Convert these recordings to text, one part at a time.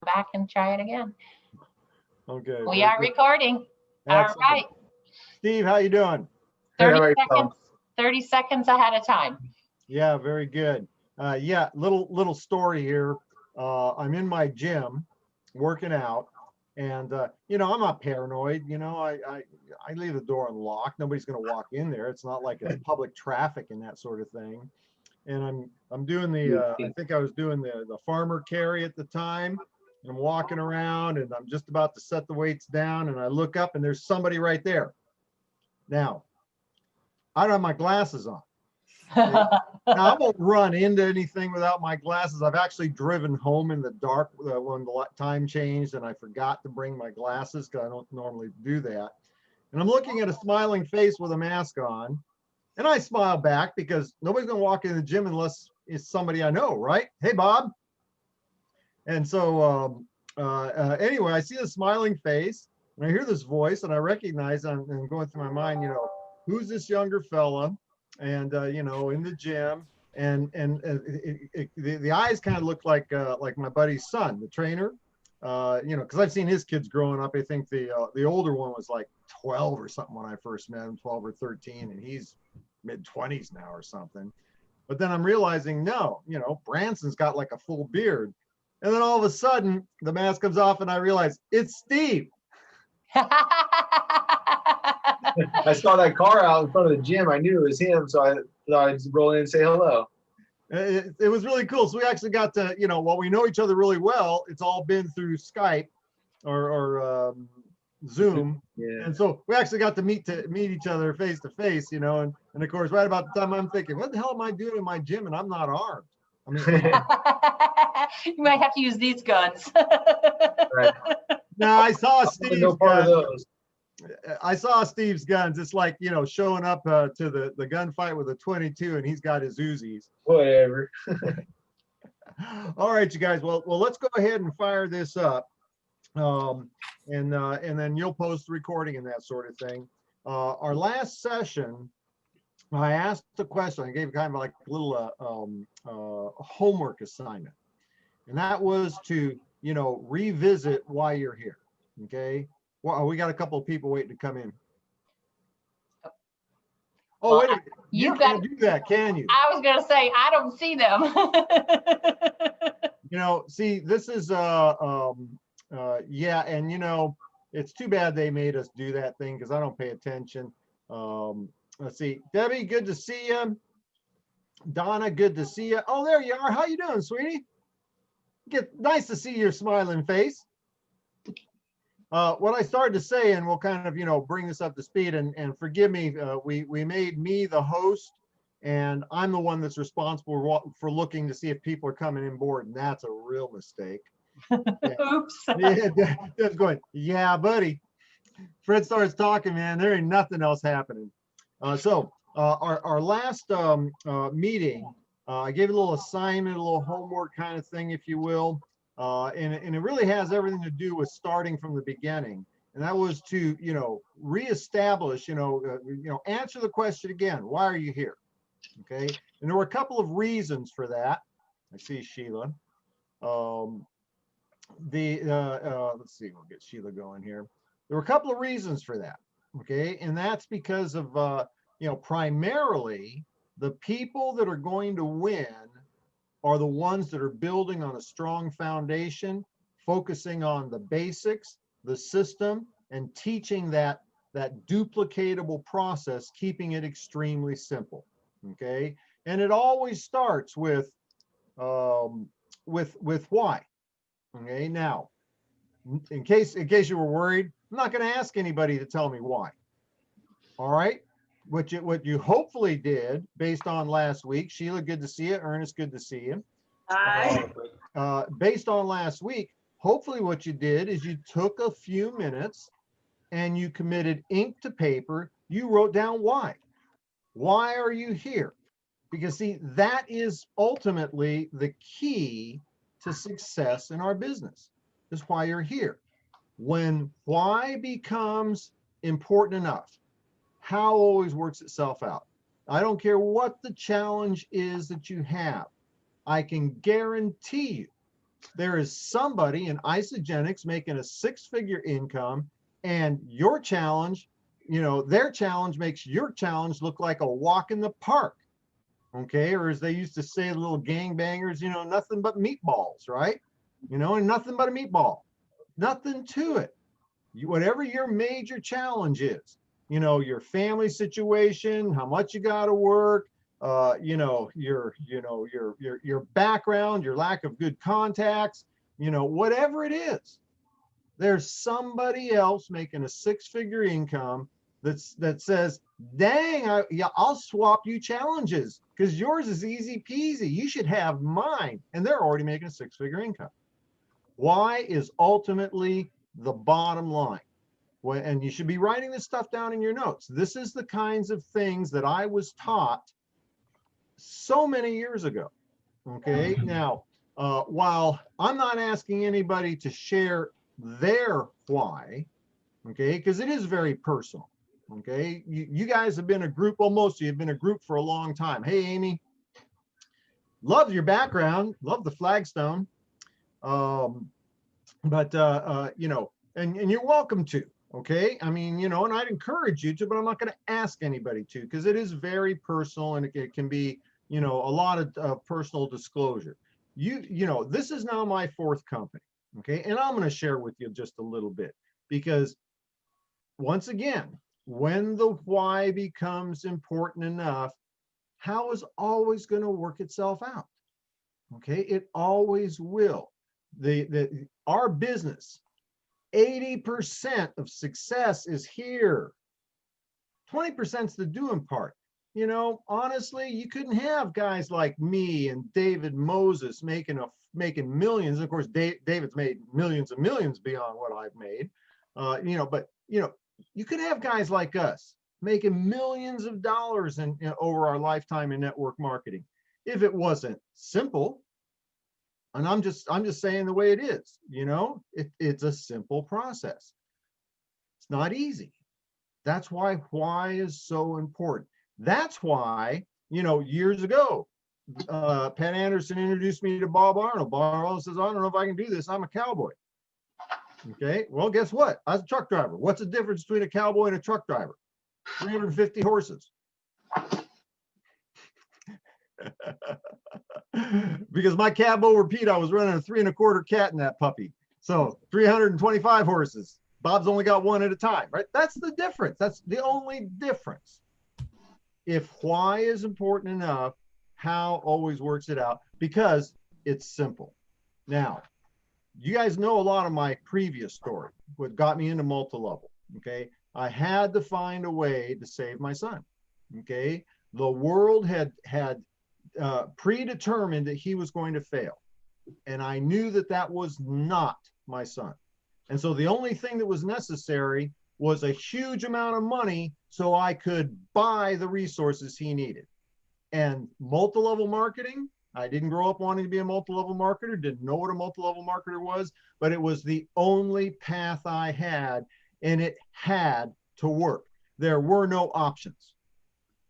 back and try it again. Okay. We are recording. All Excellent. right. Steve, how you doing? 30 seconds. 30 seconds ahead of time. Yeah, very good. Yeah, little story here. I'm in my gym working out, and you know, I'm not paranoid. You know, I leave the door unlocked. Nobody's going to walk in there. It's not like it's public traffic and that sort of thing. And I'm doing the I think I was doing the farmer carry at the time. And I'm walking around, and I'm just about to set the weights down, and I look up, and there's somebody right there. Now, I don't have my glasses on. Now, I won't run into anything without my glasses. I've actually driven home in the dark when the time changed, and I forgot to bring my glasses because I don't normally do that. And I'm looking at a smiling face with a mask on, and I smile back because nobody's going to walk in the gym unless it's somebody I know, right? Hey, Bob. And so anyway, I see a smiling face, and I hear this voice, and I recognize, and going through my mind, you know, who's this younger fella? And you know, in the gym, and the eyes kind of look like my buddy's son, the trainer. You know, because I've seen his kids growing up. I think the older one was like 12 or something when I first met him, 12 or 13, and he's mid-20s now or something. But then I'm realizing, no, you know, Branson's got like a full beard. And then all of a sudden, the mask comes off, and I realize it's Steve. I saw that car out in front of the gym. I knew it was him, so I thought I'd roll in and say hello. It was really cool. So we actually got to, you know, while we know each other really well, it's all been through Skype or Zoom. Yeah. And so we actually got to meet each other face to face, you know, and of course, right about the time I'm thinking, what the hell am I doing in my gym? And I'm not armed. I mean, you might have to use these guns. Right. now I saw Steve's No part of guns. those. I saw Steve's guns. It's like, you know, showing up to the gunfight with a 22, and he's got his Uzis. Whatever. All right, you guys. Well, let's go ahead and fire this up, and then you'll post the recording and that sort of thing. Our last session, I asked a question. I gave kind of like a little homework assignment, and that was to, you know, revisit why you're here. Okay. Well, we got a couple of people waiting to come in. Oh, Well, wait a minute. You can't do that, can you? I was going to say, I don't see them. You know, see, this is, yeah, and, you know, it's too bad they made us do that thing because I don't pay attention. Let's see. Debbie, good to see you. Donna, good to see you. Oh, there you are. How you doing, sweetie? Nice to see your smiling face. What I started to say, and we'll kind of, you know, bring this up to speed, and forgive me, we made me the host, and I'm the one that's responsible for looking to see if people are coming in board, and that's a real mistake. Yeah. Oops. Yeah, Deb's going, yeah, buddy. Fred starts talking, man, there ain't nothing else happening. So our last meeting, I gave a little assignment, a little homework kind of thing, if you will. And it really has everything to do with starting from the beginning. And that was to, you know, reestablish, answer the question again, why are you here? Okay. And there were a couple of reasons for that. I see Sheila. Let's see, we'll get Sheila going here. There were a couple of reasons for that. Okay. And that's because of, primarily the people that are going to win are the ones that are building on a strong foundation, focusing on the basics, the system, and teaching that duplicatable process, keeping it extremely simple. Okay, and it always starts with why. Okay, now, in case you were worried, I'm not going to ask anybody to tell me why. All right. What you hopefully did based on last week, Sheila, good to see you. Ernest, good to see you. Hi. Based on last week, hopefully what you did is you took a few minutes and you committed ink to paper. You wrote down why. Why are you here? Because see, that is ultimately the key to success in our business, is why you're here. When why becomes important enough, how always works itself out. I don't care what the challenge is that you have. I can guarantee you There is somebody in isogenics making a 6-figure income, and your challenge, their challenge makes your challenge look like a walk in the park. Okay. Or as they used to say, little gangbangers, nothing but meatballs, right? And nothing but a meatball, nothing to it. Whatever your major challenge is, your family situation, how much you got to work, your background, your lack of good contacts, whatever it is, there's somebody else making a 6-figure income that says, dang, I'll swap you challenges because yours is easy peasy. You should have mine. And they're already making a 6-figure income. Why is ultimately the bottom line. And you should be writing this stuff down in your notes. This is the kinds of things that I was taught so many years ago. Okay. Now, while I'm not asking anybody to share their why, okay, because it is very personal. Okay. You guys have been a group, well, most of you have been a group for a long time. Hey, Amy, love your background, love the flagstone. And you're welcome to. Okay. I mean, and I'd encourage you to, but I'm not going to ask anybody to, because it is very personal, and it can be, a lot of personal disclosure. This is now my 4th company. Okay. And I'm going to share with you just a little bit, because once again, when the why becomes important enough, how is always going to work itself out. Okay. It always will. Our business, 80% of success is here. 20% is the doing part. Honestly, you couldn't have guys like me and David Moses making millions. Of course, David's made millions and millions beyond what I've made. But you could have guys like us making millions of dollars over our lifetime in network marketing if it wasn't simple. And I'm just saying the way it is. It's a simple process. It's not easy. That's why is so important. That's why, years ago, Pat Anderson introduced me to Bob Arnold. Bob Arnold says, I don't know if I can do this. I'm a cowboy. Okay. Well, guess what? I was a truck driver. What's the difference between a cowboy and a truck driver? 350 horses. Because my cab over Pete, I was running a 3 1/4 cat in that puppy. So 325 horses. Bob's only got one at a time, right? That's the difference. That's the only difference. If why is important enough, how always works it out, because it's simple. Now, you guys know a lot of my previous story, what got me into multi-level. Okay. I had to find a way to save my son. Okay. The world had predetermined that he was going to fail. And I knew that was not my son. And so the only thing that was necessary was a huge amount of money so I could buy the resources he needed. And multi-level marketing, I didn't grow up wanting to be a multi-level marketer, didn't know what a multi-level marketer was, but it was the only path I had, and it had to work. There were no options.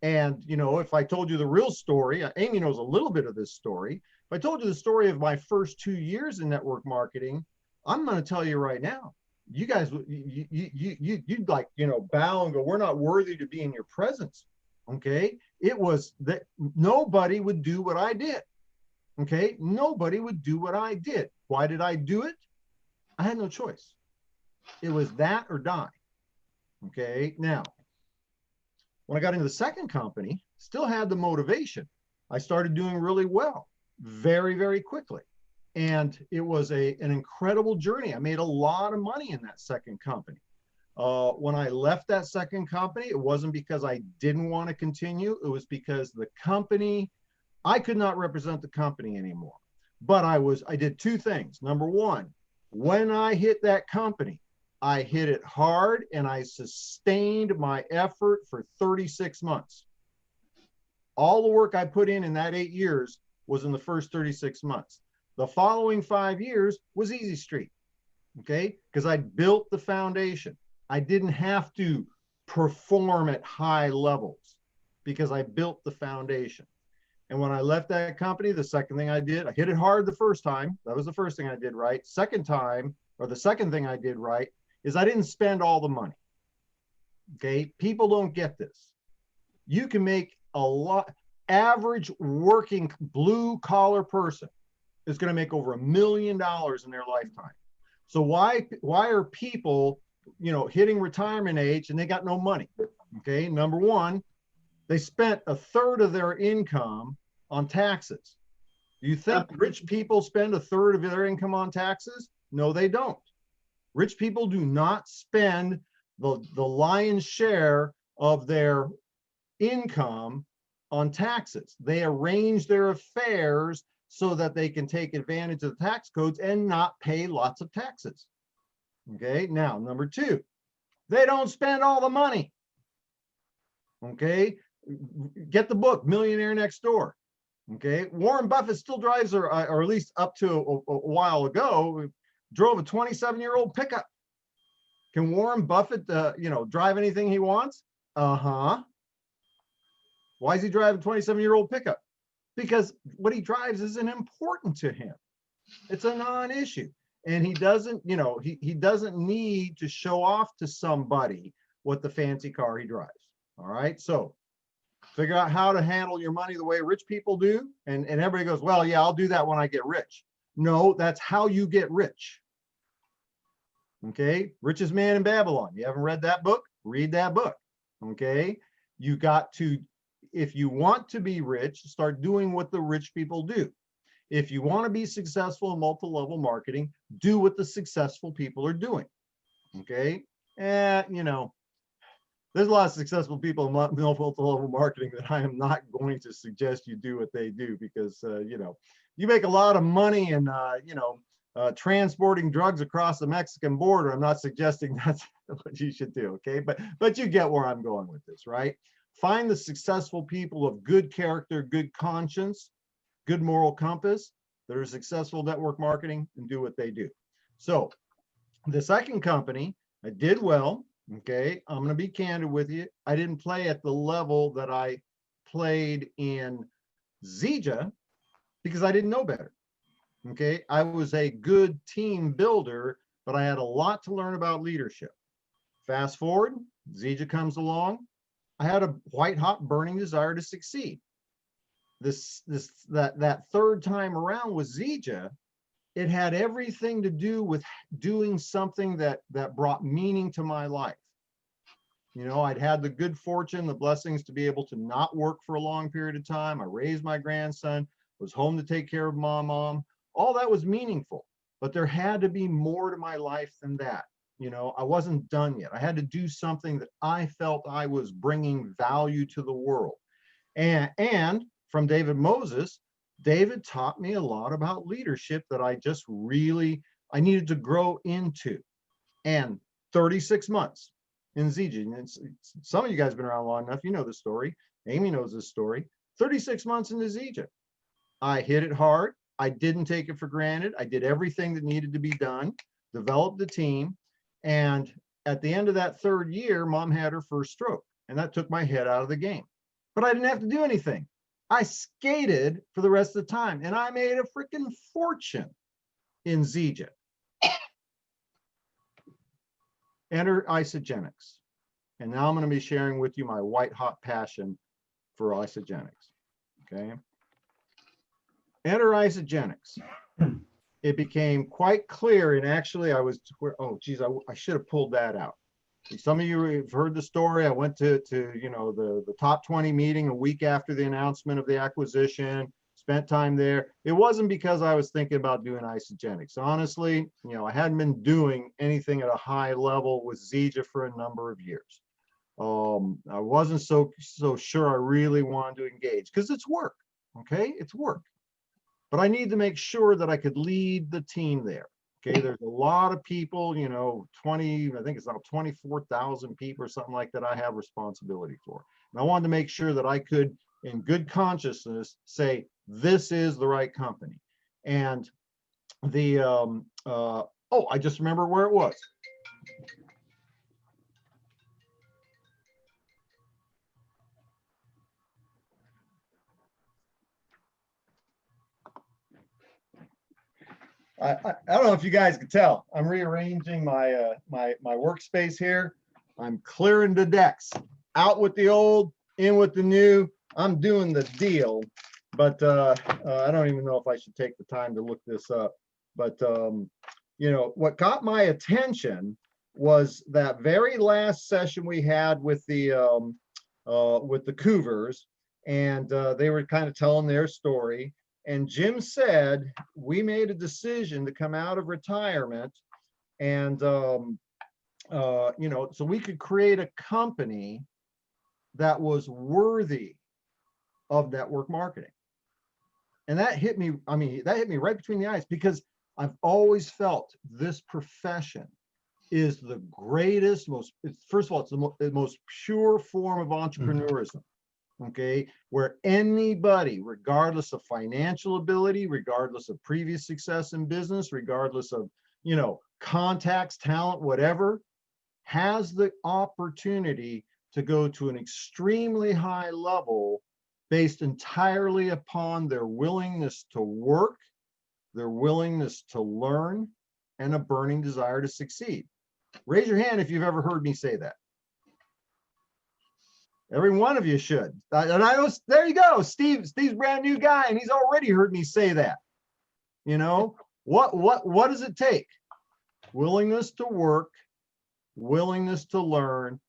And, if I told you the real story, Amy knows a little bit of this story. If I told you the story of my first 2 years in network marketing, I'm going to tell you right now, you guys, you'd like, bow and go, we're not worthy to be in your presence. Okay. It was that nobody would do what I did. Okay. Nobody would do what I did. Why did I do it? I had no choice. It was that or die. Okay. Now, when I got into the second company, still had the motivation. I started doing really well, very, very quickly. And it was an incredible journey. I made a lot of money in that second company. When I left that second company, it wasn't because I didn't want to continue. It was because the company, I could not represent the company anymore. But I did 2 things. Number one, when I hit that company, I hit it hard and I sustained my effort for 36 months. All the work I put in that 8 years was in the first 36 months. The following 5 years was easy street. Okay. Because I built the foundation. I didn't have to perform at high levels because I built the foundation. And when I left that company, the second thing I did, I hit it hard the first time. That was the first thing I did right. Second time, or the second thing I did right, is I didn't spend all the money. Okay, people don't get this. You can make a lot. Average working blue collar person is going to make over $1 million in their lifetime. So why are people, hitting retirement age and they got no money? Okay, number one, they spent a third of their income on taxes. Do you think rich people spend a third of their income on taxes? No, they don't. Rich people do not spend the lion's share of their income on taxes. They arrange their affairs so that they can take advantage of the tax codes and not pay lots of taxes. Okay, now number two, they don't spend all the money. Okay, get the book Millionaire Next Door. Okay, Warren Buffett still drives, or at least up to a while ago, drove a 27-year-old pickup. Can Warren Buffett, drive anything he wants? Uh-huh. Why is he driving a 27-year-old pickup? Because what he drives isn't important to him. It's a non-issue. And he doesn't, he doesn't need to show off to somebody what the fancy car he drives. All right. So figure out how to handle your money the way rich people do. And everybody goes, well, yeah, I'll do that when I get rich. No, that's how you get rich. Okay. Richest Man in Babylon. You haven't read that book? Read that book. Okay. You got to, if you want to be rich, start doing what the rich people do. If you want to be successful in multi-level marketing, do what the successful people are doing. Okay. There's a lot of successful people in multi-level marketing that I am not going to suggest you do what they do, because, you make a lot of money and, transporting drugs across the Mexican border. I'm not suggesting that's what you should do. Okay. But you get where I'm going with this, right? Find the successful people of good character, good conscience, good moral compass that are successful network marketing, and do what they do. So the second company, I did well. Okay, I'm going to be candid with you. I didn't play at the level that I played in Zija because I didn't know better. Okay, I was a good team builder, but I had a lot to learn about leadership. Fast forward, Zija comes along. I had a white hot burning desire to succeed. That third time around with Zija, it had everything to do with doing something that brought meaning to my life. I'd had the good fortune, the blessings to be able to not work for a long period of time. I raised my grandson, was home to take care of my mom. All that was meaningful, but there had to be more to my life than that. I wasn't done yet. I had to do something that I felt I was bringing value to the world. And from David Moses, David taught me a lot about leadership that I needed to grow into. And 36 months in Zija. Some of you guys have been around long enough. You know the story. Amy knows this story. 36 months into Zija. I hit it hard. I didn't take it for granted. I did everything that needed to be done, developed the team. And at the end of that third year, Mom had her first stroke. And that took my head out of the game. But I didn't have to do anything. I skated for the rest of the time. And I made a freaking fortune in Zija. Enter Isogenics. And now I'm going to be sharing with you my white hot passion for Isogenics. Okay. Enter Isogenics. It became quite clear, and actually I should have pulled that out. Some of you have heard the story. I went to the top 20 meeting a week after the announcement of the acquisition, spent time there. It wasn't because I was thinking about doing Isogenics. Honestly, I hadn't been doing anything at a high level with Zija for a number of years. I wasn't so sure I really wanted to engage because it's work. Okay, it's work. But I need to make sure that I could lead the team there. Okay, there's a lot of people, 20, I think it's now 24,000 people or something like that I have responsibility for. And I wanted to make sure that I could, in good consciousness, say, this is the right company. And I just remember where it was. I don't know if you guys can tell. I'm rearranging my my workspace here. I'm clearing the decks. Out with the old, in with the new. I'm doing the deal. But I don't even know if I should take the time to look this up. But you know, what caught my attention was that very last session we had with the Cougars, and they were kind of telling their story. And Jim said, we made a decision to come out of retirement and, you know, so we could create a company that was worthy of network marketing. And that hit me, I mean, that hit me right between the eyes, because I've always felt this profession is the greatest, first of all, it's the most pure form of entrepreneurism. Okay, where anybody, regardless of financial ability, regardless of previous success in business, regardless of, you know, contacts, talent, whatever, has the opportunity to go to an extremely high level based entirely upon their willingness to work, their willingness to learn, and a burning desire to succeed. Raise your hand if you've ever heard me say that. Every one of you should. And I know, there you go. Steve's brand new guy, and he's already heard me say that. You know, what does it take? Willingness to work, willingness to learn,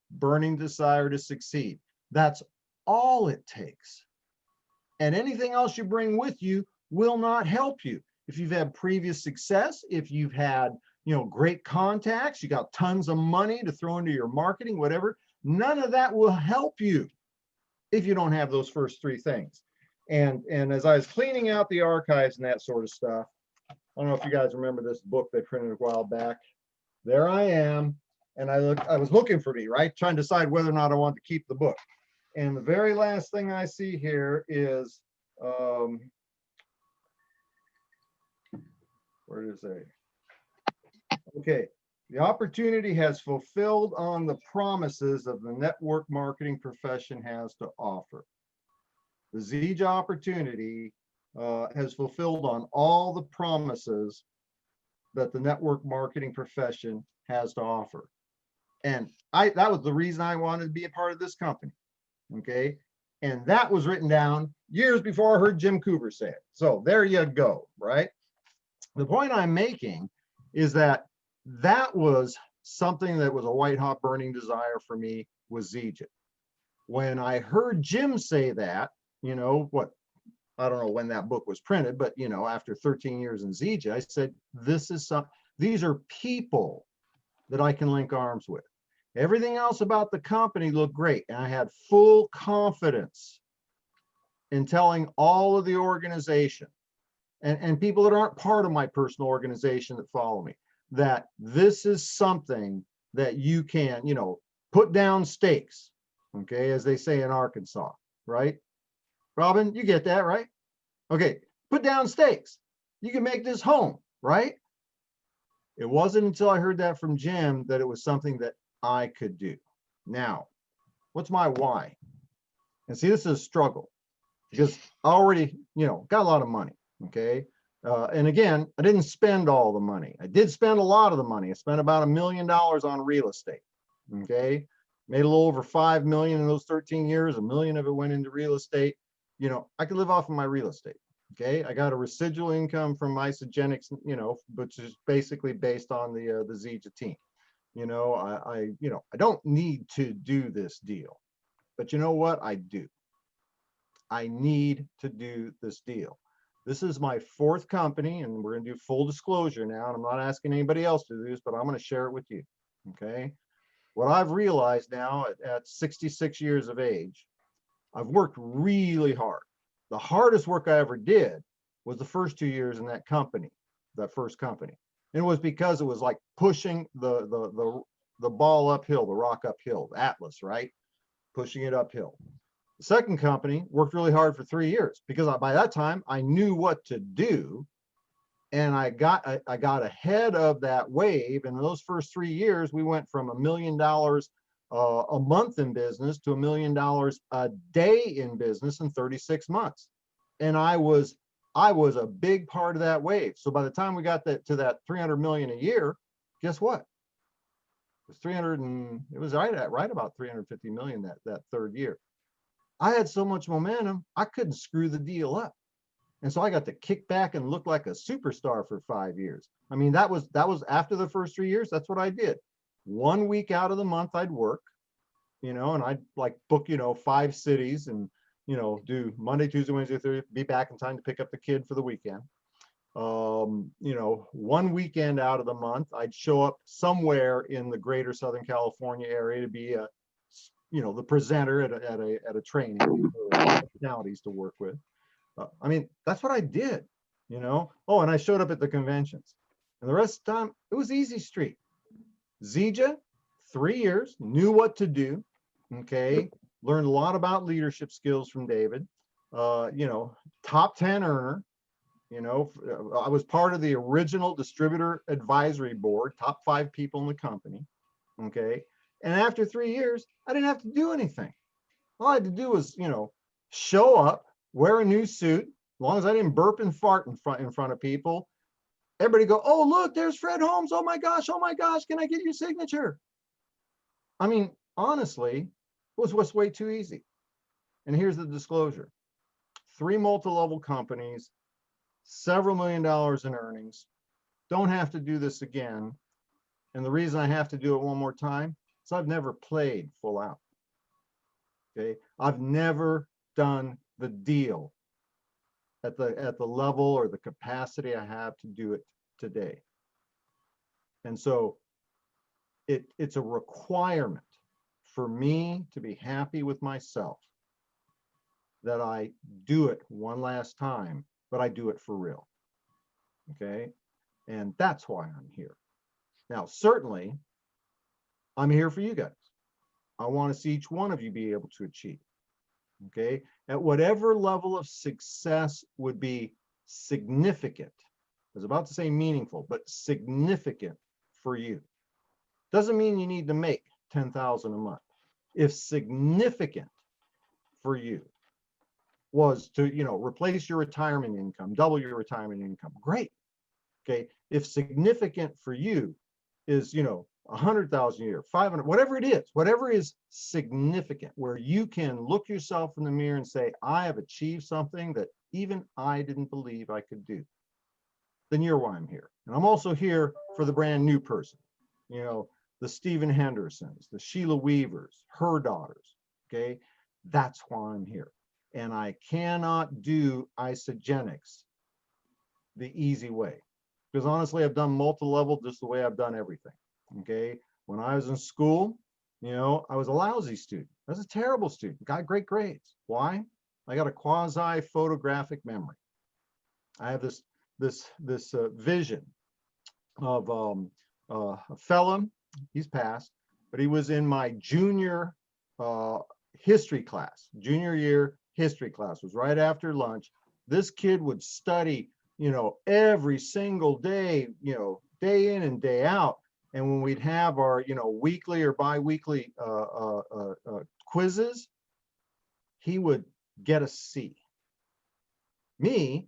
burning desire to succeed. That's all it takes. And anything else you bring with you will not help you. If you've had previous success, if you've had, you know, great contacts, you got tons of money to throw into your marketing, whatever, none of that will help you if you don't have those first three things. And as I was cleaning out the archives and that sort of stuff, I don't know if you guys remember this book they printed a while back. There I am, and I was looking for me, right? Trying to decide whether or not I want to keep the book. And the very last thing I see here is, where is it? Okay. The opportunity has fulfilled on the promises of the network marketing profession has to offer. The Zija opportunity has fulfilled on all the promises that the network marketing profession has to offer. And that was the reason I wanted to be a part of this company. Okay. And that was written down years before I heard Jim Coover say it. So there you go, right? The point I'm making is that was something that was a white hot burning desire for me, was Zija. When I heard Jim say that, you know, I don't know when that book was printed, but, you know, after 13 years in Zija, I said, these are people that I can link arms with. Everything else about the company looked great. And I had full confidence in telling all of the organization and people that aren't part of my personal organization that follow me, that this is something that you can, you know, put down stakes, okay, as they say in Arkansas, right? Robin, you get that, right? Okay, put down stakes. You can make this home, right? It wasn't until I heard that from Jim that it was something that I could do. Now, what's my why? And see, this is a struggle because I already, you know, got a lot of money, okay? And again, I didn't spend all the money. I did spend a lot of the money. I spent about $1 million on real estate, okay? Made a little over 5 million in those 13 years. 1 million of it went into real estate. You know, I could live off of my real estate, okay? I got a residual income from Isogenics, you know, which is basically based on the Zija team. You know, I don't need to do this deal, but you know what? I do. I need to do this deal. This is my 4th company, and we're going to do full disclosure now. And I'm not asking anybody else to do this, but I'm going to share it with you. Okay. What I've realized now at 66 years of age, I've worked really hard. The hardest work I ever did was the first 2 years in that company, that first company. And it was because it was like pushing the ball uphill, the rock uphill, the Atlas, right? Pushing it uphill. The second company worked really hard for 3 years because by that time I knew what to do, and I got ahead of that wave. And in those first 3 years, we went from $1 million a month in business to $1 million a day in business in 36 months. And I was I was a big part of that wave. So by the time we got to that 300 million a year, guess what? It was 300 and it was right about 350 million that third year. I had so much momentum, I couldn't screw the deal up. And so I got to kick back and look like a superstar for 5 years. I mean, that was after the first 3 years. That's what I did. 1 week out of the month I'd work, and I'd like book, 5 cities and, do Monday, Tuesday, Wednesday, Thursday, be back in time to pick up the kid for the weekend. 1 weekend out of the month, I'd show up somewhere in the greater Southern California area to be the presenter at a training for personalities to work with. I mean, that's what I did, Oh, and I showed up at the conventions. And the rest of the time, it was easy street. Zija, 3 years, knew what to do, okay? Learned a lot about leadership skills from David. Top 10 earner. I was part of the original distributor advisory board, top 5 people in the company, okay? And after 3 years, I didn't have to do anything. All I had to do was, show up, wear a new suit, as long as I didn't burp and fart in front of people. Everybody go, oh, look, there's Fred Holmes. Oh my gosh, can I get your signature? I mean, honestly, it was way too easy. And here's the disclosure. 3 multi-level companies, several $1 million in earnings, don't have to do this again. And the reason I have to do it one more time is I've never played full out. Okay, I've never done the deal at the level or the capacity I have to do it today. And so it's a requirement for me to be happy with myself that I do it one last time, but I do it for real. Okay, and that's why I'm here. Now, certainly, I'm here for you guys. I want to see each one of you be able to achieve. Okay, at whatever level of success would be significant. I was about to say meaningful, but significant for you. Doesn't mean you need to make 10,000 a month. If significant for you was to, replace your retirement income, double your retirement income, great. Okay, if significant for you is, 100,000 a year, 500, whatever it is, whatever is significant, where you can look yourself in the mirror and say, I have achieved something that even I didn't believe I could do, then you're why I'm here. And I'm also here for the brand new person, the Stephen Hendersons, the Sheila Weavers, her daughters, okay? That's why I'm here. And I cannot do isogenics the easy way. Because honestly, I've done multi-level just the way I've done everything. Okay. When I was in school, I was a lousy student. I was a terrible student, got great grades. Why? I got a quasi photographic memory. I have this vision of a fella, he's passed, but he was in my junior history class, junior year history class, was right after lunch. This kid would study, every single day, day in and day out. And when we'd have our, weekly or bi-weekly quizzes, he would get a C. Me,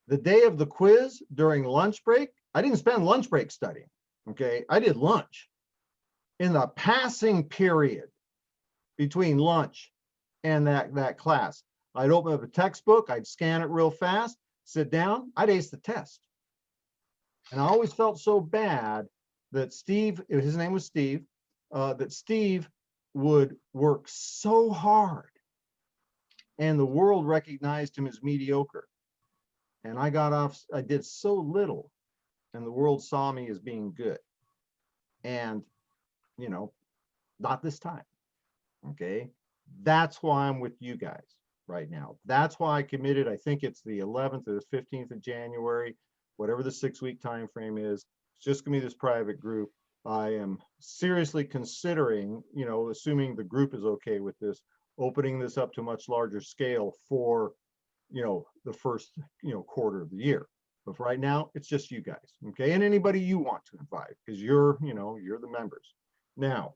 the day of the quiz during lunch break, I didn't spend lunch break studying, okay? I did lunch. In the passing period between lunch and that class, I'd open up a textbook, I'd scan it real fast, sit down, I'd ace the test. And I always felt so bad that Steve, his name was Steve, that Steve would work so hard and the world recognized him as mediocre. And I did so little and the world saw me as being good. And, not this time, okay? That's why I'm with you guys right now. That's why I committed, I think it's the 11th or the 15th of January, whatever the 6-week time frame is. It's just gonna be this private group. I am seriously considering, assuming the group is okay with this, opening this up to a much larger scale for, the first, quarter of the year. But for right now, it's just you guys, okay? And anybody you want to invite, because you're the members. Now,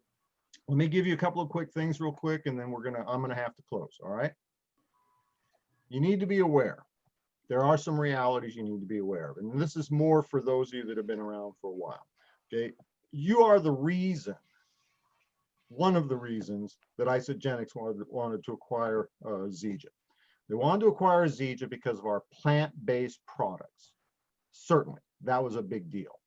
let me give you a couple of quick things real quick, and then I'm gonna have to close, all right? You need to be aware there are some realities you need to be aware of. And this is more for those of you that have been around for a while. Okay. You are the reason, one of the reasons that Isagenix wanted to acquire Zija. They wanted to acquire Zija because of our plant-based products. Certainly, that was a big deal.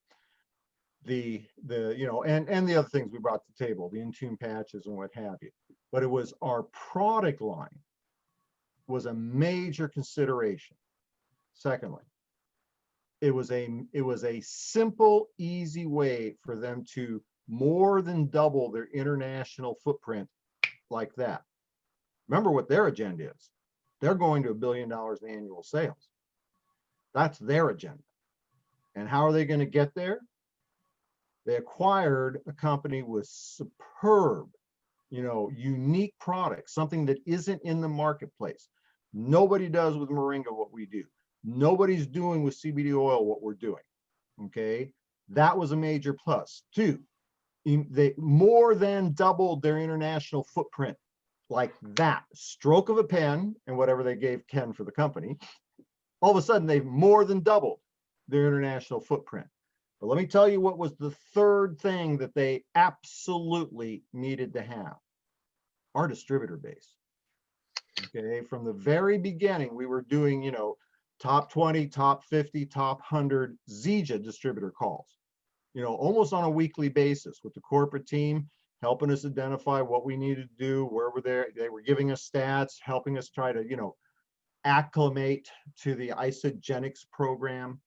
The and the other things we brought to the table, the Intune patches and what have you. But it was our product line was a major consideration. Secondly, it was a simple, easy way for them to more than double their international footprint like that. Remember what their agenda is. They're going to $1 billion in annual sales. That's their agenda. And how are they going to get there? They acquired a company with superb, unique products, something that isn't in the marketplace. Nobody does with Moringa what we do. Nobody's doing with CBD oil what we're doing. Okay, that was a major plus. Two, they more than doubled their international footprint like that. Stroke of a pen, and whatever they gave Ken for the company, all of a sudden they've more than doubled their international footprint. But let me tell you what was the third thing that they absolutely needed to have. Our distributor base. Okay, from the very beginning, we were doing, top 20, top 50, top 100 Zija distributor calls, almost on a weekly basis with the corporate team, helping us identify what we needed to do, where we're there. They were giving us stats, helping us try to, acclimate to the Isagenix program.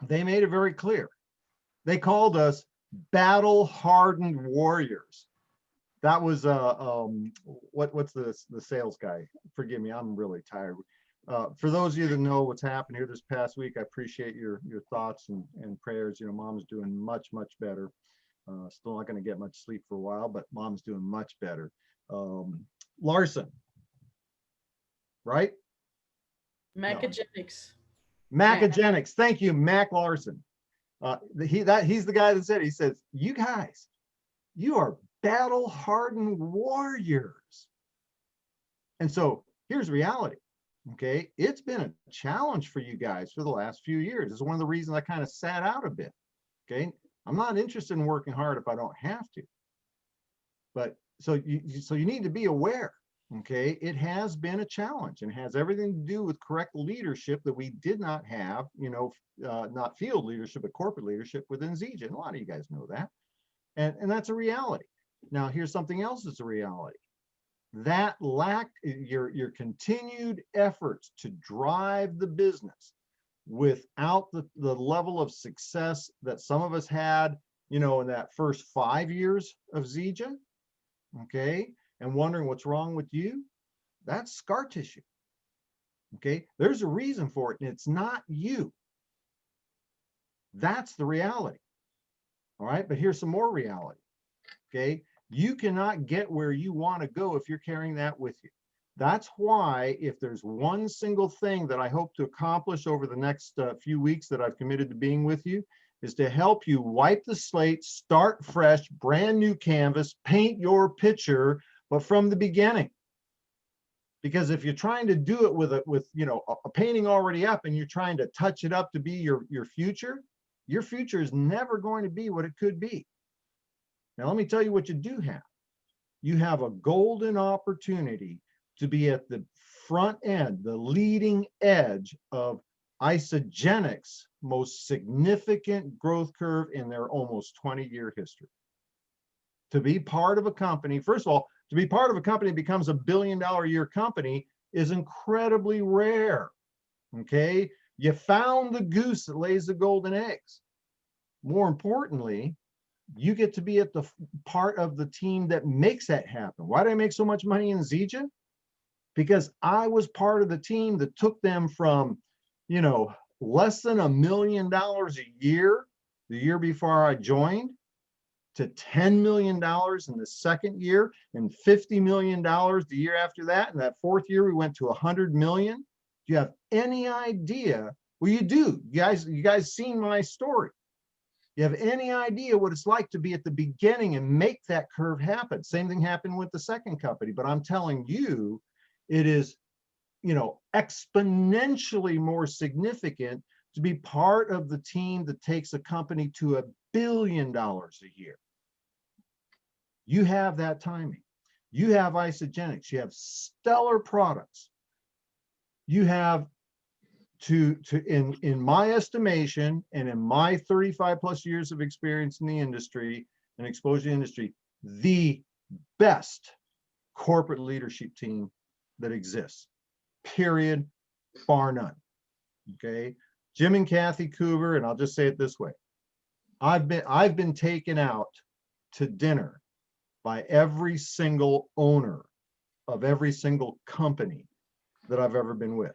They made it very clear. They called us battle-hardened warriors. That was what's the sales guy? Forgive me, I'm really tired. For those of you that know what's happened here this past week, I appreciate your thoughts and prayers. Mom's doing much better. Still not going to get much sleep for a while, but Mom's doing much better. Larson, right? Macagenics. Macagenics. Thank you, Mac Larson. He's the guy that said it. He says, "You guys, you are battle-hardened warriors." And so here's reality. Okay, it's been a challenge for you guys for the last few years. It's one of the reasons I kind of sat out a bit. Okay, I'm not interested in working hard if I don't have to. But so you need to be aware. Okay, it has been a challenge and has everything to do with correct leadership that we did not have. Not field leadership, but corporate leadership within Zija. And a lot of you guys know that, and that's a reality. Now, here's something else that's a reality. That lacked your continued efforts to drive the business without the level of success that some of us had, in that first 5 years of Zija, okay, and wondering what's wrong with you, that's scar tissue. Okay, there's a reason for it, and it's not you. That's the reality. All right, but here's some more reality. Okay, you cannot get where you want to go if you're carrying that with you. That's why if there's one single thing that I hope to accomplish over the next few weeks that I've committed to being with you, is to help you wipe the slate, start fresh, brand new canvas, paint your picture, but from the beginning. Because if you're trying to do it with a painting already up and you're trying to touch it up to be your future is never going to be what it could be. Now, let me tell you what you do have. You have a golden opportunity to be at the front end, the leading edge of Isagenix' most significant growth curve in their almost 20-year history. To be part of a company, first of all, to be part of a company that becomes $1 billion a year company is incredibly rare. Okay, you found the goose that lays the golden eggs. More importantly, you get to be at the part of the team that makes that happen. Why did I make so much money in Zija? Because I was part of the team that took them from, less than $1 million a year the year before I joined to $10 million in the second year and $50 million the year after that. And that fourth year, we went to 100 million. Do you have any idea? Well, you do. You guys seen my story. You have any idea what it's like to be at the beginning and make that curve happen? Same thing happened with the second company, but I'm telling you, it is exponentially more significant to be part of the team that takes a company to $1 billion a year. You have that timing. You have Isogenics. You have stellar products. You have in my estimation and in my 35 plus years of experience in the industry and exposure to the industry, the best corporate leadership team that exists, period, bar none. Okay. Jim and Kathy Coover, and I'll just say it this way. I've been taken out to dinner by every single owner of every single company that I've ever been with.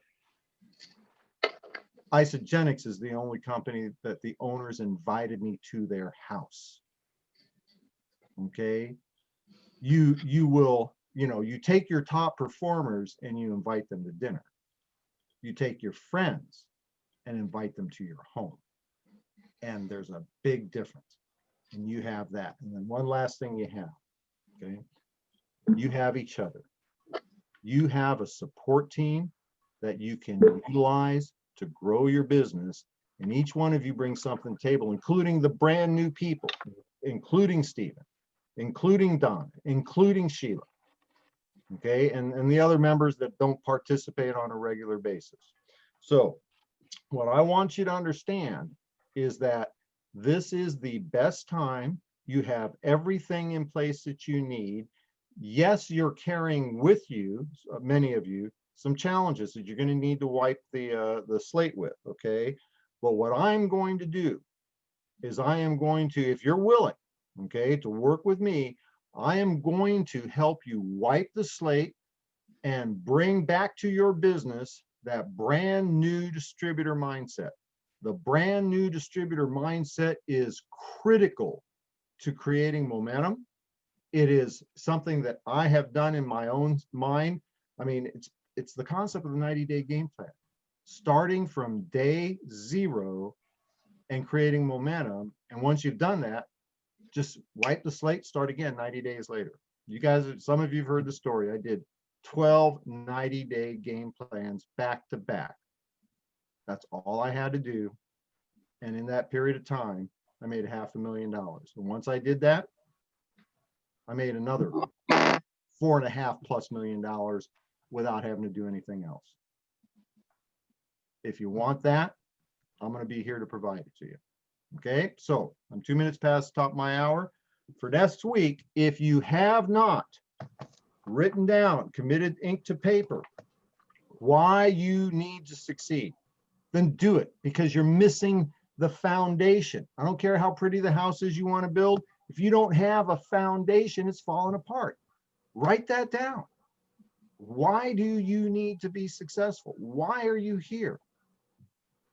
Isogenics is the only company that the owners invited me to their house. Okay. You will, you take your top performers and you invite them to dinner. You take your friends and invite them to your home. And there's a big difference. And you have that. And then one last thing you have, okay? You have each other. You have a support team that you can utilize to grow your business. And each one of you brings something to the table, including the brand new people, including Stephen, including Don, including Sheila. Okay, and the other members that don't participate on a regular basis. So what I want you to understand is that this is the best time. You have everything in place that you need. Yes, you're carrying with you, many of you, some challenges that you're going to need to wipe the slate with, okay? But what I'm going to do is I am going to, if you're willing, okay, to work with me, I am going to help you wipe the slate and bring back to your business that brand new distributor mindset. The brand new distributor mindset is critical to creating momentum. It is something that I have done in my own mind. I mean, it's the concept of the 90-day game plan, starting from day 0 and creating momentum. And once you've done that, just wipe the slate, start again 90 days later. You guys, some of you have heard the story. I did 12 90-day game plans back to back. That's all I had to do. And in that period of time, I made $500,000. And once I did that, I made another $4.5+ million without having to do anything else. If you want that, I'm going to be here to provide it to you. Okay, so I'm 2 minutes past the top of my hour. For next week, if you have not written down, committed ink to paper, why you need to succeed, then do it, because you're missing the foundation. I don't care how pretty the house is you want to build. If you don't have a foundation, it's falling apart. Write that down. Why do you need to be successful? Why are you here?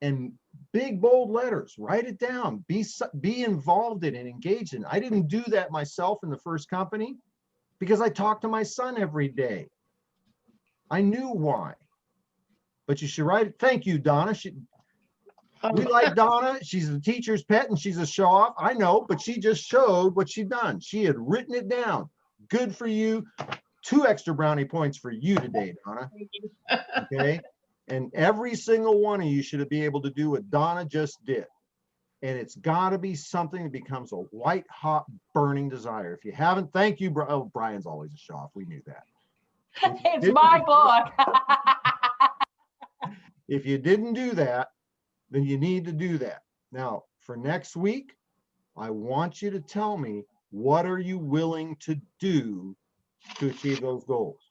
And big, bold letters, write it down. Be involved in it, engaged in it. I didn't do that myself in the first company because I talked to my son every day. I knew why. But you should write it. Thank you, Donna. We like Donna. She's the teacher's pet and she's a show off. I know, but she just showed what she'd done. She had written it down. Good for you. 2 extra brownie points for you today, Donna. Okay. And every single one of you should be able to do what Donna just did. And it's got to be something that becomes a white hot burning desire. If you haven't, thank you. Oh, Brian's always a show off. We knew that. It's my book. If you didn't do that, then you need to do that. Now, for next week, I want you to tell me, what are you willing to do to achieve those goals?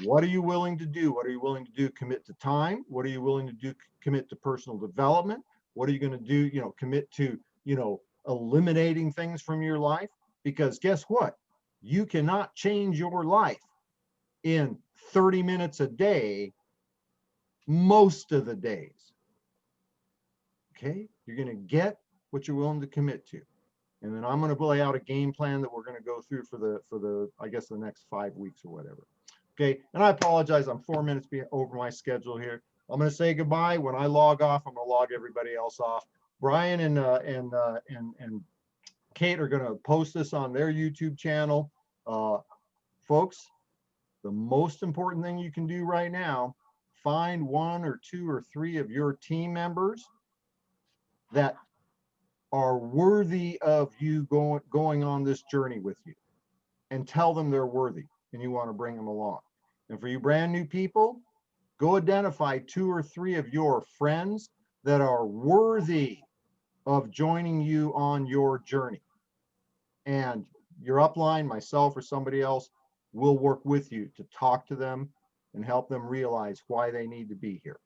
What are you willing to do? What are you willing to do? Commit to time? What are you willing to do? Commit to personal development? What are you going to do? Commit to, eliminating things from your life? Because guess what? You cannot change your life in 30 minutes a day, most of the days. Okay? You're going to get what you're willing to commit to. And then I'm going to lay out a game plan that we're going to go through for the I guess the next 5 weeks or whatever. Okay, and I apologize, I'm 4 minutes over my schedule here. I'm going to say goodbye. When I log off, I'm going to log everybody else off. Brian and Kate are going to post this on their YouTube channel. Folks, the most important thing you can do right now find 1 or 2 or 3 of your team members that are worthy of you going on this journey with you, and tell them they're worthy and you want to bring them along. And for you brand new people, go identify 2 or 3 of your friends that are worthy of joining you on your journey. And your upline, myself or somebody else, will work with you to talk to them and help them realize why they need to be here.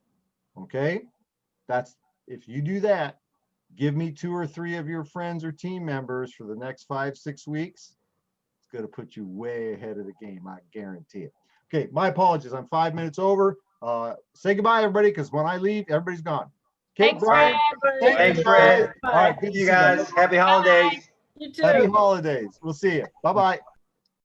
Okay? If you do that, give me 2 or 3 of your friends or team members for the next 5-6 weeks. It's going to put you way ahead of the game. I guarantee it. Okay. My apologies. I'm 5 minutes over. Say goodbye, everybody, because when I leave, everybody's gone. Okay, Thanks, Brian. Fred. Thanks, Fred. All right. Good to You see you guys. guys. Happy holidays. You too. Happy holidays. We'll see you. Bye-bye.